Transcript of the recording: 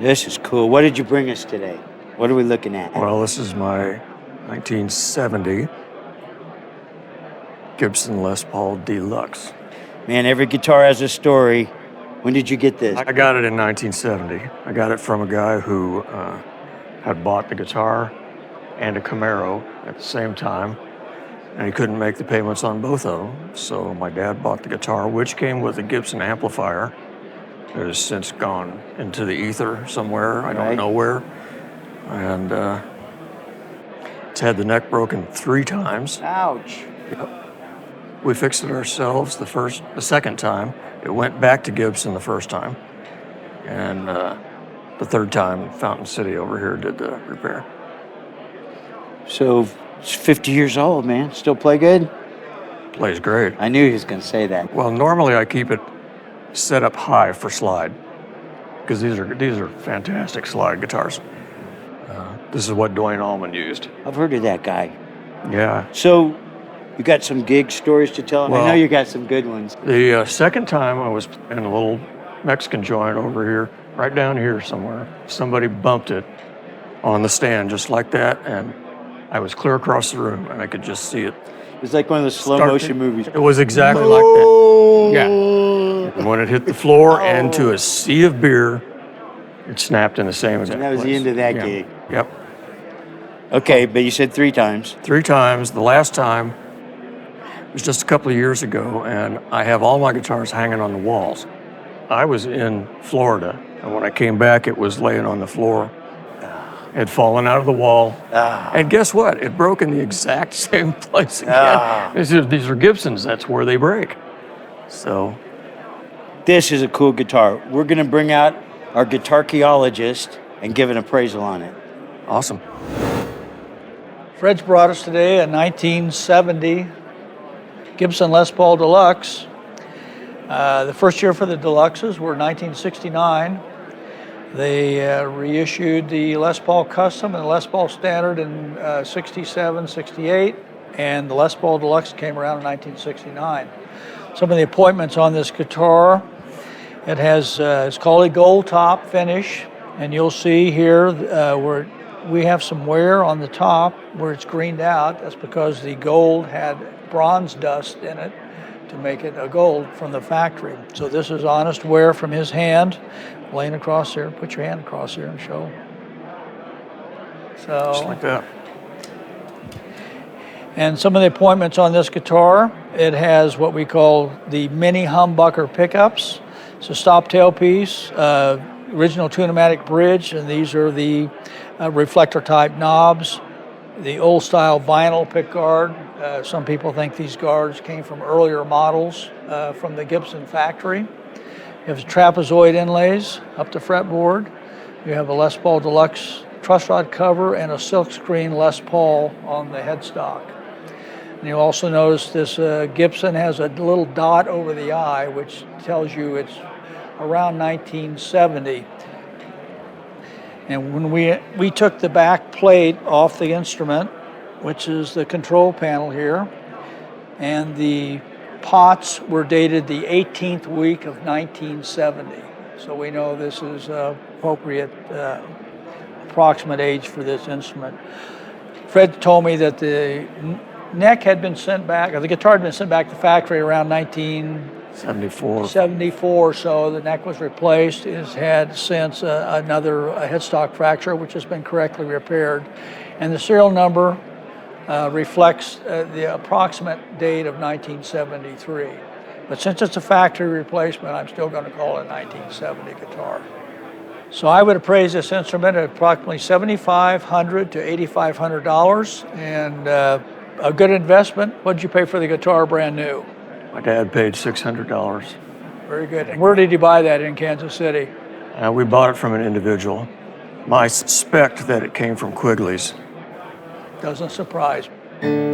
This is cool. What did you bring us today? What are we looking at? Well, this is my 1970 Gibson Les Paul Deluxe. Man, every guitar has a story. When did you get this? I got it in 1970. I got it from a guy who had bought the guitar and a Camaro at the same time, and he couldn't make the payments on both of them. So my dad bought the guitar, which came with a Gibson amplifier. It has since gone into the ether somewhere, I don't know where. And it's had the neck broken 3 times. Ouch. Yep. We fixed it ourselves the second time. It went back to Gibson the first time. And the third time, Fountain City over here did the repair. So it's 50 years old, man. Still play good? Plays great. I knew he was going to say that. Well, normally I keep it set up high for slide, because these are fantastic slide guitars. This is what Dwayne Allman used. I've heard of that guy. Yeah. So you got some gig stories to tell? Well, I know you got some good ones. The second time I was in a little Mexican joint over here, right down here somewhere. Somebody bumped it on the stand just like that, and I was clear across the room, and I could just see it. It was like one of those slow motion movies. It was exactly like that. Yeah. And when it hit the floor into a sea of beer, it snapped in the same exact And that was place. the end of that gig. Yep. Okay, but you said 3 times. 3 times. The last time was just a couple of years ago, and I have all my guitars hanging on the walls. I was in Florida, and when I came back, it was laying on the floor. It had fallen out of the wall. And guess what? It broke in the exact same place again. These are Gibsons. That's where they break. So This is a cool guitar. We're going to bring out our guitarcheologist and give an appraisal on it. awesome. Fred's brought us today a 1970 Gibson Les Paul Deluxe. The first year for the Deluxes were 1969. They reissued the Les Paul Custom and the Les Paul Standard in 67, 68, and the Les Paul Deluxe came around in 1969. Some of the appointments on this guitar, it has, it's called a gold top finish, and you'll see here where we have some wear on the top where it's greened out. That's because the gold had bronze dust in it to make it a gold from the factory. So this is honest wear from his hand, laying across there. Put your hand across there and show. So, Just like that. and some of the appointments on this guitar, it has what we call the mini humbucker pickups. It's a stop tailpiece, original tune-o-matic bridge, and these are the reflector type knobs. The old style vinyl pick guard. Some people think these guards came from earlier models from the Gibson factory. You have trapezoid inlays up the fretboard. You have a Les Paul Deluxe truss rod cover and a silkscreen Les Paul on the headstock. And you'll also notice this Gibson has a little dot over the eye, which tells you it's around 1970. And when we took the back plate off the instrument, which is the control panel here, and the pots were dated the 18th week of 1970. So we know this is appropriate, approximate age for this instrument. Fred told me that the neck had been sent back, or the guitar had been sent back to the factory around 1974, so the neck was replaced. It's had since another headstock fracture, which has been correctly repaired. And the serial number reflects the approximate date of 1973. But since it's a factory replacement, I'm still going to call it a 1970 guitar. So I would appraise this instrument at approximately $7,500 to $8,500, and a good investment. What did you pay for the guitar brand new? My dad paid $600. Very good. And where did you buy that in Kansas City? We bought it from an individual. I suspect that it came from Quigley's. Doesn't surprise me.